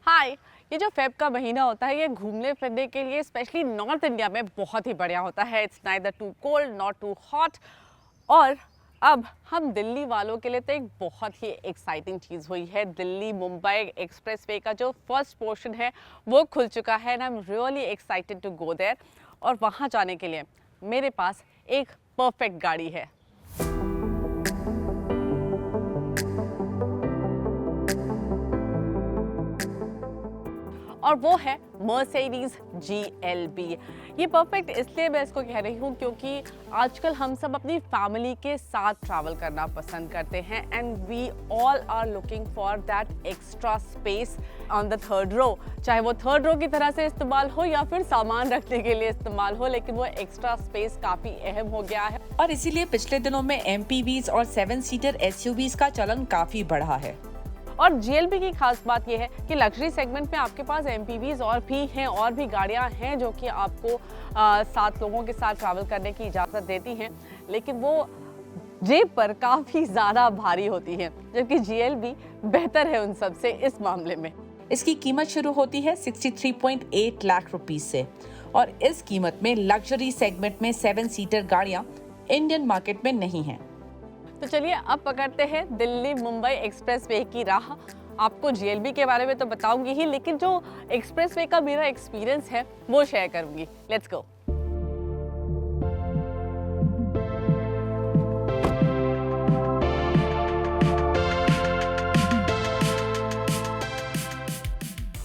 हाय। ये जो फेब का महीना होता है ये घूमने फिरने के लिए स्पेशली नॉर्थ इंडिया में बहुत ही बढ़िया होता है। It's neither too cold not too hot. और अब हम दिल्ली वालों के लिए तो एक बहुत ही एक्साइटिंग चीज़ हुई है। दिल्ली मुंबई एक्सप्रेसवे का जो फर्स्ट पोर्शन है वो खुल चुका है and I am really excited to go there. और वहाँ जाने के लिए मेरे पास एक परफेक्ट गाड़ी है। और वो है मर्सिडीज GLB। ये परफेक्ट इसलिए मैं इसको कह रही हूँ क्योंकि आजकल हम सब अपनी फैमिली के साथ ट्रैवल करना पसंद करते हैं and we all are looking for that extra space on the third row. चाहे वो थर्ड रो की तरह से इस्तेमाल हो या फिर सामान रखने के लिए इस्तेमाल हो, लेकिन वो एक्स्ट्रा स्पेस काफ़ी अहम हो गया है। और इसीलिए पिछले दिनों में MPVs और 7 सीटर SUVs का चलन काफी बढ़ा है। और GLB की खास बात यह है कि लग्जरी सेगमेंट में आपके पास MPVs और भी हैं, और भी गाड़ियां हैं जो कि आपको 7 लोगों के साथ ट्रैवल करने की इजाज़त देती हैं, लेकिन वो जेब पर काफ़ी ज़्यादा भारी होती हैं, जबकि GLB बेहतर है उन सब से इस मामले में। इसकी कीमत शुरू होती है 63.8 लाख रुपीस से और इस कीमत में लग्जरी सेगमेंट में 7 सीटर गाड़ियां इंडियन मार्केट में नहीं हैं। तो चलिए अब पकड़ते हैं दिल्ली मुंबई एक्सप्रेसवे की राह। आपको GLB के बारे में तो बताऊंगी ही, लेकिन जो एक्सप्रेसवे का मेरा एक्सपीरियंस है वो शेयर करूंगी। Let's go.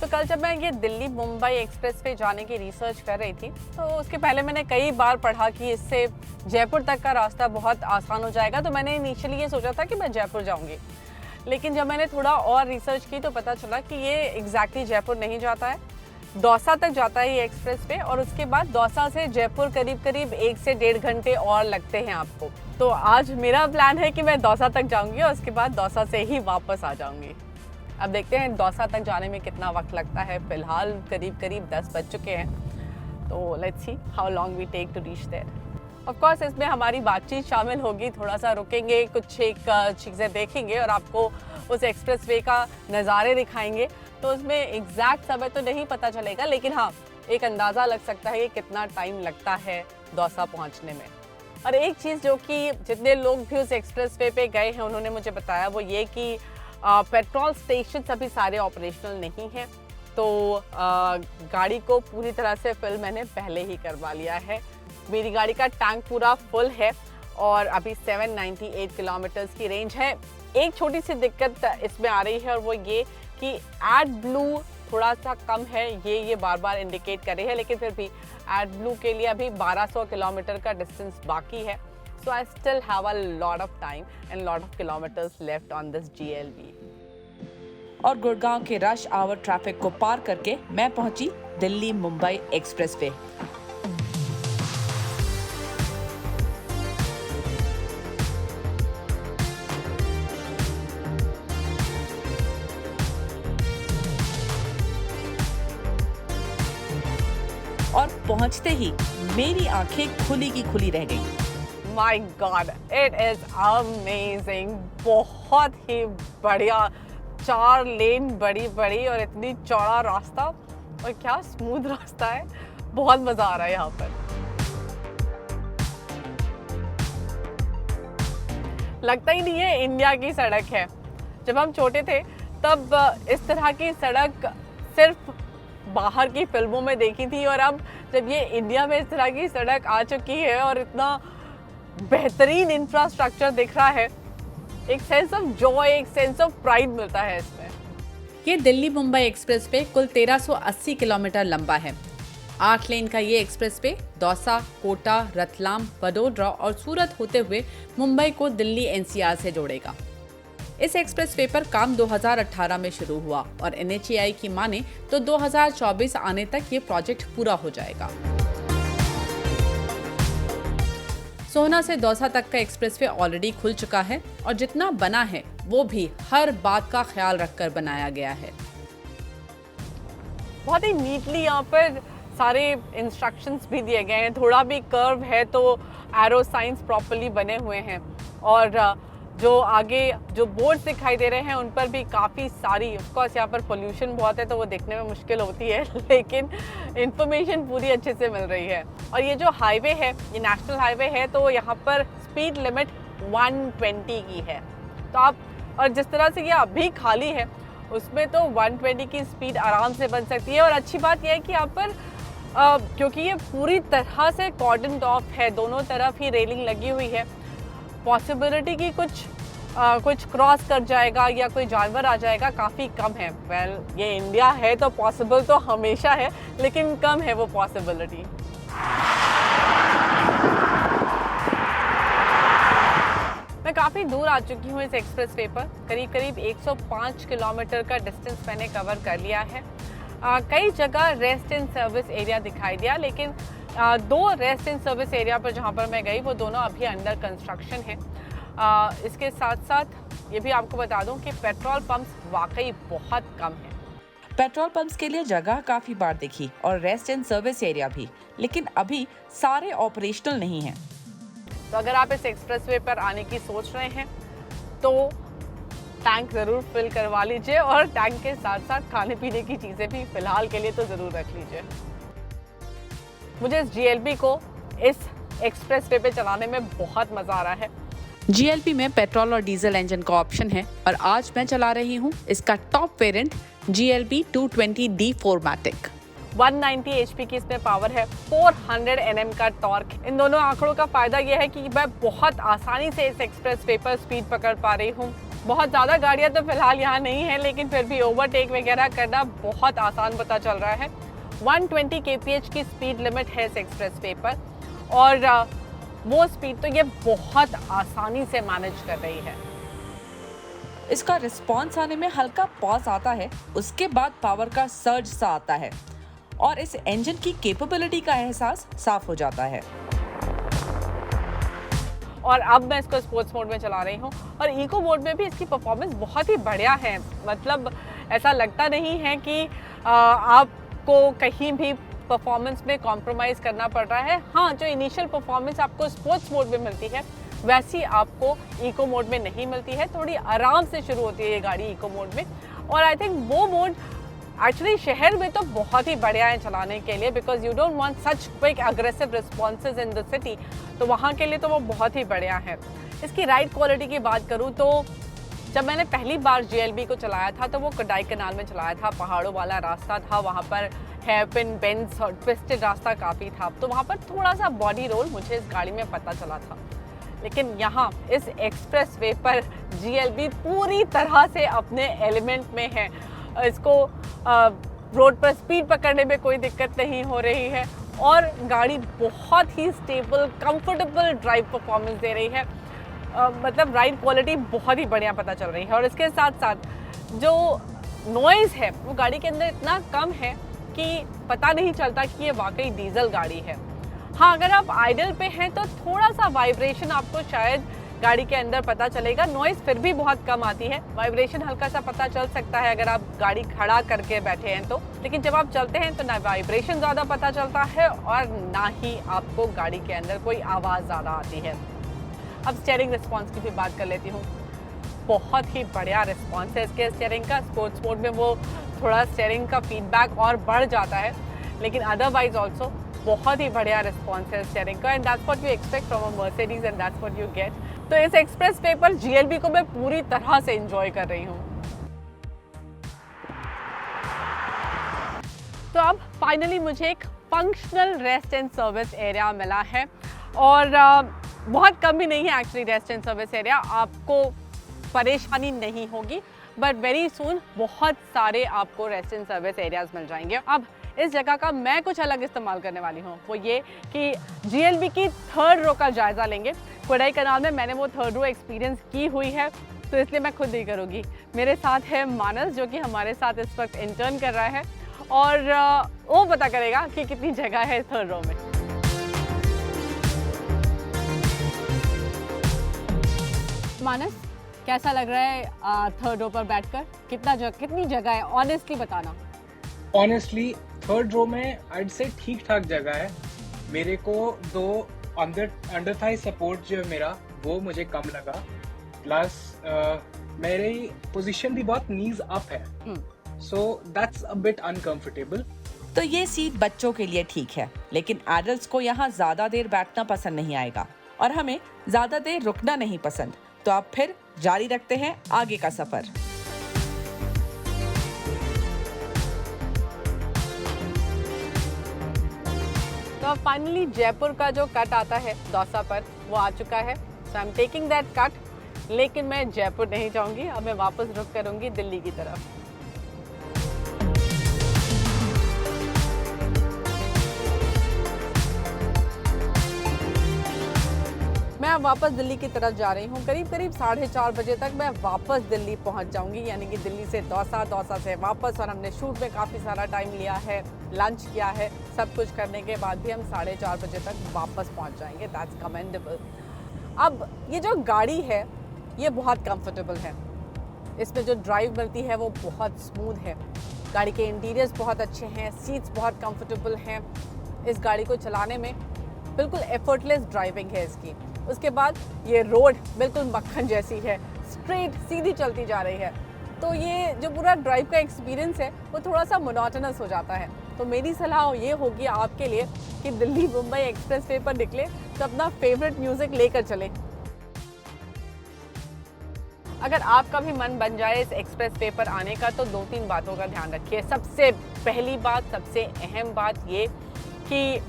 तो कल जब मैं ये दिल्ली मुंबई एक्सप्रेसवे जाने की रिसर्च कर रही थी तो उसके पहले मैंने कई बार पढ़ा कि इससे जयपुर तक का रास्ता बहुत आसान हो जाएगा, तो मैंने इनिशियली ये सोचा था कि मैं जयपुर जाऊंगी। लेकिन जब मैंने थोड़ा और रिसर्च की तो पता चला कि ये एग्जैक्टली जयपुर नहीं जाता है, दौसा तक जाता है ये एक्सप्रेसवे, और उसके बाद दौसा से जयपुर करीब करीब 1 से 1.5 घंटे और लगते हैं आपको। तो आज मेरा प्लान है कि मैं दौसा तक जाऊँगी और उसके बाद दौसा से ही वापस आ जाऊँगी। अब देखते हैं दौसा तक जाने में कितना वक्त लगता है। फिलहाल करीब करीब 10 बज चुके हैं, तो let's see how long we take to reach there. Of course इसमें हमारी बातचीत शामिल होगी, थोड़ा सा रुकेंगे, कुछ एक चीज़ें देखेंगे और आपको उस एक्सप्रेसवे का नज़ारे दिखाएंगे। तो उसमें एग्जैक्ट समय तो नहीं पता चलेगा, लेकिन हाँ एक अंदाज़ा लग सकता है कि कितना टाइम लगता है दौसा पहुँचने में। और एक चीज़ जो कि जितने लोग भी उस एक्सप्रेसवे पे गए हैं उन्होंने मुझे बताया वो ये कि पेट्रोल स्टेशन अभी सारे ऑपरेशनल नहीं हैं, तो गाड़ी को पूरी तरह से फिल मैंने पहले ही करवा लिया है। मेरी गाड़ी का टैंक पूरा फुल है और अभी 798 किलोमीटर्स की रेंज है। एक छोटी सी दिक्कत इसमें आ रही है और वो ये कि एडब्लू थोड़ा सा कम है, ये बार बार इंडिकेट कर रही है, लेकिन फिर भी एडब्लू के लिए अभी 1200 किलोमीटर का डिस्टेंस बाकी है। So I still have a lot of time and lot of kilometers left on this GLB. और गुड़गांव के रश आवर ट्रैफिक को पार करके मैं पहुंची दिल्ली मुंबई एक्सप्रेसवे। और पहुंचते ही मेरी आंखें खुली की खुली रह गईं। My God, it is amazing. बहुत ही बढ़िया, 4 लेन बड़ी बड़ी और इतनी चौड़ा रास्ता, और क्या स्मूथ रास्ता है, बहुत मजा आ रहा है यहाँ पर। लगता ही नहीं है इंडिया की सड़क है। जब हम छोटे थे तब इस तरह की सड़क सिर्फ बाहर की फिल्मों में देखी थी, और अब जब ये इंडिया में इस तरह की सड़क आ चुकी है और इतना बेहतरीन इंफ्रास्ट्रक्चर दिख रहा है, एक सेंस ऑफ जॉय, एक सेंस ऑफ प्राइड मिलता है इसमें। ये दिल्ली मुंबई एक्सप्रेसवे कुल 1380 किलोमीटर लंबा है। 8 लेन का ये एक्सप्रेसवे दौसा, कोटा, रतलाम, वडोदरा और सूरत होते हुए मुंबई को दिल्ली NCR से जोड़ेगा। इस एक्सप्रेसवे पर काम 2018 में शुरू हुआ और NHAI की माने तो 2024 आने तक ये प्रोजेक्ट पूरा हो जाएगा। सोहना से दौसा तक का एक्सप्रेसवे ऑलरेडी खुल चुका है और जितना बना है वो भी हर बात का ख्याल रखकर बनाया गया है। बहुत ही नीटली यहाँ पर सारे इंस्ट्रक्शंस भी दिए गए हैं। थोड़ा भी कर्व है तो एरो साइंस प्रॉपर्ली बने हुए हैं, और जो आगे जो बोर्ड्स दिखाई दे रहे हैं उन पर भी काफ़ी सारी, ऑफ कोर्स यहाँ पर पोल्यूशन बहुत है तो वो देखने में मुश्किल होती है, लेकिन इंफॉर्मेशन पूरी अच्छे से मिल रही है। और ये जो हाईवे है, ये नेशनल हाईवे है, तो यहाँ पर स्पीड लिमिट 120 की है। तो आप, और जिस तरह से ये अभी खाली है उसमें तो 120 की स्पीड आराम से बन सकती है। और अच्छी बात यह है कि यहाँ पर क्योंकि ये पूरी तरह से कॉर्डन ऑफ है, दोनों तरफ ही रेलिंग लगी हुई है, पॉसिबिलिटी की कुछ क्रॉस कर जाएगा या कोई जानवर आ जाएगा काफ़ी कम है। वेल, ये इंडिया है तो पॉसिबल तो हमेशा है, लेकिन कम है वो पॉसिबिलिटी। मैं काफ़ी दूर आ चुकी हूँ इस एक्सप्रेसवे पर, करीब 105 किलोमीटर का डिस्टेंस मैंने कवर कर लिया है। कई जगह रेस्ट एंड सर्विस एरिया दिखाई दिया, लेकिन 2 रेस्ट एंड सर्विस एरिया पर जहाँ पर मैं गई वो दोनों अभी अंडर कंस्ट्रक्शन है। इसके साथ साथ ये भी आपको बता दूं कि पेट्रोल पंप्स वाकई बहुत कम है। पेट्रोल पंप्स के लिए जगह काफी बार देखी और रेस्ट एंड सर्विस एरिया भी, लेकिन अभी सारे ऑपरेशनल नहीं हैं। तो अगर आप इस एक्सप्रेसवे पर आने की सोच रहे हैं तो टैंक ज़रूर फिल करवा लीजिए, और टैंक के साथ साथ खाने पीने की चीज़ें भी फिलहाल के लिए तो ज़रूर रख लीजिए। मुझे इस GLB को इस एक्सप्रेसवे पे चलाने में बहुत मज़ा आ रहा है। GLB में पेट्रोल और डीजल इंजन का ऑप्शन है और आज मैं चला रही हूँ इसका top variant GLB 220D 4MATIC। 190 HP की इसमें पावर है, 400 Nm का टॉर्क। इन दोनों आंकड़ों का फायदा यह है कि मैं बहुत आसानी से इस एक्सप्रेसवे पर स्पीड पकड़ पा रही हूँ। बहुत ज़्यादा गाड़ियाँ तो फिलहाल यहाँ नहीं है, लेकिन फिर भी ओवरटेक वगैरह करना बहुत आसान पता चल रहा है। 120 kph की स्पीड लिमिट है इस एक्सप्रेसवे पर, और वो स्पीड तो ये बहुत आसानी से मैनेज कर रही है। इसका रिस्पॉन्स आने में हल्का पॉज आता है, उसके बाद पावर का सर्ज सा आता है और इस इंजन की कैपेबिलिटी का एहसास साफ हो जाता है। और अब मैं इसको स्पोर्ट्स मोड में चला रही हूँ, और इको मोड में भी इसकी परफॉर्मेंस बहुत ही बढ़िया है। मतलब ऐसा लगता नहीं है कि आपको कहीं भी परफॉर्मेंस में कॉम्प्रोमाइज़ करना पड़ रहा है। हाँ, जो इनिशियल परफॉर्मेंस आपको स्पोर्ट्स मोड में मिलती है वैसी आपको इको मोड में नहीं मिलती है। थोड़ी आराम से शुरू होती है ये गाड़ी इको मोड में, और आई थिंक वो मोड एक्चुअली शहर में तो बहुत ही बढ़िया है चलाने के लिए, because you don't want such quick aggressive responses in the city, तो वहाँ के लिए तो वो बहुत ही बढ़िया है। इसकी राइड क्वालिटी की बात करूँ तो जब मैंने पहली बार GLB को चलाया था तो वो कोडाई कनाल में चलाया था, पहाड़ों वाला रास्ता था, वहाँ पर हेयरपिन बेंड्स और ट्विस्टेड रास्ता काफ़ी था, तो वहाँ पर थोड़ा सा बॉडी रोल मुझे इस गाड़ी में पता चला था। लेकिन यहाँ इस एक्सप्रेसवे पर GLB पूरी तरह से अपने एलिमेंट में है। इसको रोड पर स्पीड पकड़ने में कोई दिक्कत नहीं हो रही है, और गाड़ी बहुत ही स्टेबल कंफर्टेबल ड्राइव परफॉर्मेंस दे रही है। मतलब राइड क्वालिटी बहुत ही बढ़िया पता चल रही है। और इसके साथ साथ जो नॉइज़ है वो गाड़ी के अंदर इतना कम है कि पता नहीं चलता कि ये वाकई डीजल गाड़ी है। हाँ, अगर आप आइडल पे हैं तो थोड़ा सा वाइब्रेशन आपको शायद गाड़ी के अंदर पता चलेगा, नॉइज़ फिर भी बहुत कम आती है। वाइब्रेशन हल्का सा पता चल सकता है अगर आप गाड़ी खड़ा करके बैठे हैं तो, लेकिन जब आप चलते हैं तो ना वाइब्रेशन ज़्यादा पता चलता है और ना ही आपको गाड़ी के अंदर कोई आवाज़ ज़्यादा आती है। अब स्टीयरिंग रिस्पॉन्स की भी बात कर लेती हूँ। बहुत ही बढ़िया रिस्पॉन्स है इसके स्टीयरिंग का। स्पोर्ट्स मोड में वो थोड़ा स्टीयरिंग का फीडबैक और बढ़ जाता है, लेकिन अदरवाइज ऑल्सो बहुत ही बढ़िया रिस्पॉन्स है स्टीयरिंग का, and that's what you expect from a Mercedes and that's what you get. तो इस एक्सप्रेसवे पर GLB को मैं पूरी तरह से एंजॉय कर रही हूँ। तो अब फाइनली मुझे एक functional rest and service area मिला है, और बहुत कम भी नहीं है actually rest and service area, आपको परेशानी नहीं होगी, बट वेरी सून बहुत सारे आपको रेस्ट एंड सर्विस एरियाज मिल जाएंगे। अब इस जगह का मैं कुछ अलग इस्तेमाल करने वाली हूँ, वो ये कि GLB की 3rd रो का जायज़ा लेंगे। कोडाई कनाल में मैंने वो 3rd रो एक्सपीरियंस की हुई है, तो इसलिए मैं खुद ही करूँगी। मेरे साथ है मानस, जो कि हमारे साथ इस वक्त इंटर्न कर रहा है, और वो पता करेगा कि कितनी जगह है 3rd रो में। मानस, कैसा लग रहा है 3rd रो पर बैठकर? कितनी जगह है, ऑनेस्टली बताना। ऑनेस्टली 3rd रो में आइड से ठीक ठाक जगह है। मेरे को 2 अंडर थाई सपोर्ट जो है मेरा, वो मुझे कम लगा, प्लस मेरी पोजीशन भी बहुत नीज अप है, so that's a bit uncomfortable. तो ये सीट बच्चों के लिए ठीक है, लेकिन एडल्ट्स को यहाँ ज्यादा देर बैठना पसंद नहीं आएगा और हमें ज्यादा देर रुकना नहीं पसंद। तो अब फिर जारी रखते हैं आगे का सफर। तो अब फाइनली जयपुर का जो कट आता है दौसा पर वो आ चुका है। So I am taking that cut, लेकिन मैं जयपुर नहीं जाऊंगी, अब मैं वापस रुक करूंगी दिल्ली की तरफ। मैं अब वापस दिल्ली की तरफ जा रही हूँ। करीब 4:30 बजे तक मैं वापस दिल्ली पहुँच जाऊँगी, यानी कि दिल्ली से दौसा, दौसा से वापस। और हमने शूट में काफ़ी सारा टाइम लिया है, लंच किया है, सब कुछ करने के बाद भी हम 4:30 बजे तक वापस पहुँच जाएंगे। That's commendable. अब ये जो गाड़ी है ये बहुत कंफर्टेबल है, इसमें जो ड्राइव मिलती है वो बहुत स्मूथ है। गाड़ी के इंटीरियर्स बहुत अच्छे हैं, सीट्स बहुत कंफर्टेबल हैं। इस गाड़ी को चलाने में बिल्कुल एफर्टलेस ड्राइविंग है इसकी। उसके बाद ये रोड बिल्कुल मक्खन जैसी है, स्ट्रेट सीधी चलती जा रही है। तो ये जो पूरा ड्राइव का एक्सपीरियंस है वो थोड़ा सा मोनोटोनस हो जाता है। तो मेरी सलाह ये होगी आपके लिए कि दिल्ली मुंबई एक्सप्रेस वे पर निकले तो अपना फेवरेट म्यूज़िक लेकर चले। अगर आपका भी मन बन जाए इस एक्सप्रेस वे पर आने का तो 2-3 बातों का ध्यान रखिए। सबसे पहली बात, सबसे अहम बात ये कि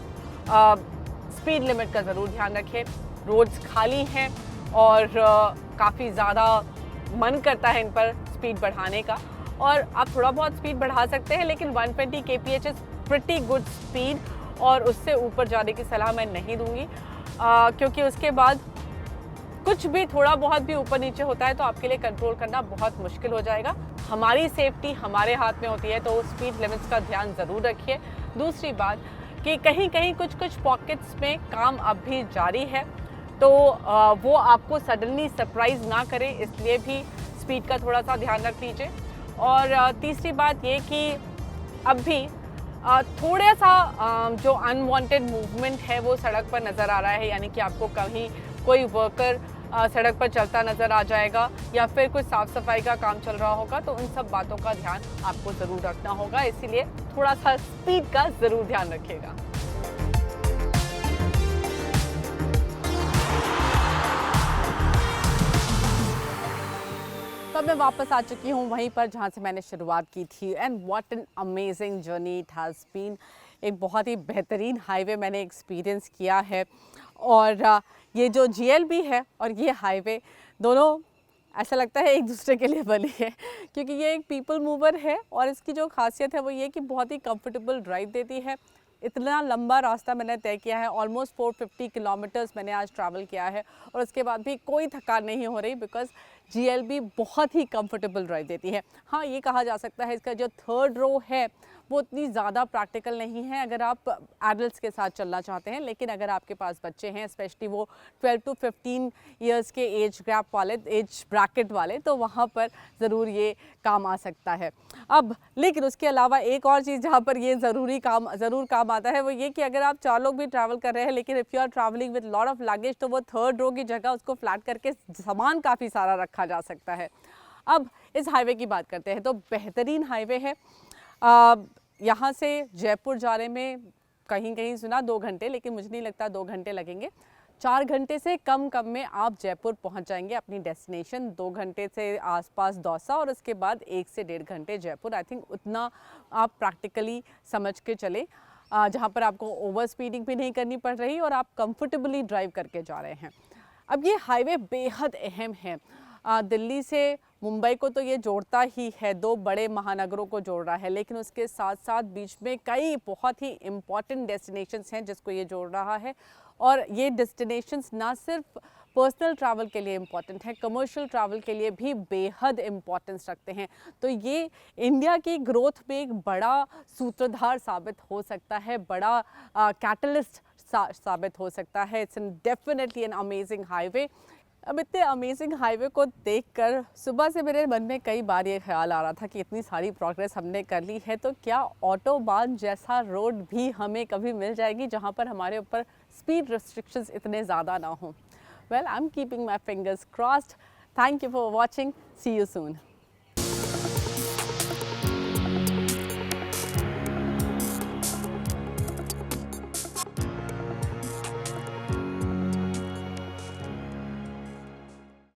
स्पीड लिमिट का ज़रूर ध्यान रखें। रोड्स खाली हैं और काफ़ी ज़्यादा मन करता है इन पर स्पीड बढ़ाने का, और आप थोड़ा बहुत स्पीड बढ़ा सकते हैं, लेकिन 120 kph is pretty good speed, और उससे ऊपर जाने की सलाह मैं नहीं दूंगी, क्योंकि उसके बाद कुछ भी थोड़ा बहुत भी ऊपर नीचे होता है तो आपके लिए कंट्रोल करना बहुत मुश्किल हो जाएगा। हमारी सेफ्टी हमारे हाथ में होती है, तो स्पीड लिमिट्स का ध्यान ज़रूर रखिए। दूसरी बात कि कहीं कहीं कुछ पॉकेट्स में काम अब भी जारी है, तो वो आपको सडनली सरप्राइज़ ना करे, इसलिए भी स्पीड का थोड़ा सा ध्यान रख लीजिए। और तीसरी बात ये कि अब भी थोड़ा सा जो अनवांटेड मूवमेंट है वो सड़क पर नज़र आ रहा है, यानी कि आपको कहीं कोई वर्कर सड़क पर चलता नज़र आ जाएगा या फिर कुछ साफ़ सफाई का काम चल रहा होगा, तो उन सब बातों का ध्यान आपको ज़रूर रखना होगा। इसीलिए थोड़ा सा स्पीड का ज़रूर ध्यान रखिएगा। तो मैं वापस आ चुकी हूँ वहीं पर जहाँ से मैंने शुरुआत की थी। And what an amazing journey it has been. एक बहुत ही बेहतरीन हाईवे मैंने एक्सपीरियंस किया है, और ये जो GLB है और ये हाईवे दोनों ऐसा लगता है एक दूसरे के लिए बनी है, क्योंकि ये एक पीपल मूवर है और इसकी जो खासियत है वो ये कि बहुत ही कंफर्टेबल ड्राइव देती है। इतना लंबा रास्ता मैंने तय किया है, ऑलमोस्ट 450 किलोमीटर्स मैंने आज ट्रैवल किया है, और उसके बाद भी कोई थकान नहीं हो रही, बिकॉज GLB बहुत ही कंफर्टेबल ड्राइव देती है। हाँ, ये कहा जा सकता है इसका जो थर्ड रो है वो उतनी ज़्यादा प्रैक्टिकल नहीं है अगर आप एडल्ट्स के साथ चलना चाहते हैं, लेकिन अगर आपके पास बच्चे हैं, स्पेशली वो 12 to 15 ईयर्स के एज गैप वाले, एज ब्रैकेट वाले, तो वहाँ पर ज़रूर ये काम आ सकता है। अब लेकिन उसके अलावा एक और चीज़ जहाँ पर ये ज़रूर काम आता है वो ये कि अगर आप 4 लोग भी ट्रैवल कर रहे हैं, लेकिन if you are travelling with lot of luggage, तो वो थर्ड रो की जगह उसको फ्लैट करके सामान काफ़ी सारा रखा जा सकता है। अब इस हाईवे की बात करते हैं, तो बेहतरीन हाईवे है। यहाँ से जयपुर जाने में कहीं कहीं सुना 2 घंटे, लेकिन मुझे नहीं लगता 2 घंटे लगेंगे। 4 घंटे से कम में आप जयपुर पहुँच जाएंगे अपनी डेस्टिनेशन। 2 घंटे से आसपास दौसा और उसके बाद 1 से 1.5 घंटे जयपुर। आई थिंक उतना आप प्रैक्टिकली समझ के चले, जहाँ पर आपको ओवर स्पीडिंग भी नहीं करनी पड़ रही और आप कंफर्टेबली ड्राइव करके जा रहे हैं। अब ये हाईवे बेहद अहम है। दिल्ली से मुंबई को तो ये जोड़ता ही है, 2 बड़े महानगरों को जोड़ रहा है, लेकिन उसके साथ साथ बीच में कई बहुत ही इम्पॉर्टेंट डेस्टिनेशंस हैं जिसको ये जोड़ रहा है। और ये डेस्टिनेशंस ना सिर्फ पर्सनल ट्रैवल के लिए इम्पॉर्टेंट है, कमर्शियल ट्रैवल के लिए भी बेहद इम्पॉर्टेंस रखते हैं। तो ये इंडिया की ग्रोथ में एक बड़ा सूत्रधार साबित हो सकता है, बड़ा कैटलिस्ट साबित हो सकता है। It's definitely an amazing highway. अब इतने अमेजिंग हाईवे को देखकर सुबह से मेरे मन में कई बार ये ख्याल आ रहा था कि इतनी सारी प्रोग्रेस हमने कर ली है, तो क्या ऑटोबान जैसा रोड भी हमें कभी मिल जाएगी जहाँ पर हमारे ऊपर स्पीड रिस्ट्रिक्शंस इतने ज़्यादा ना हों। Well, I am keeping my fingers crossed Thank you for watching. See you soon.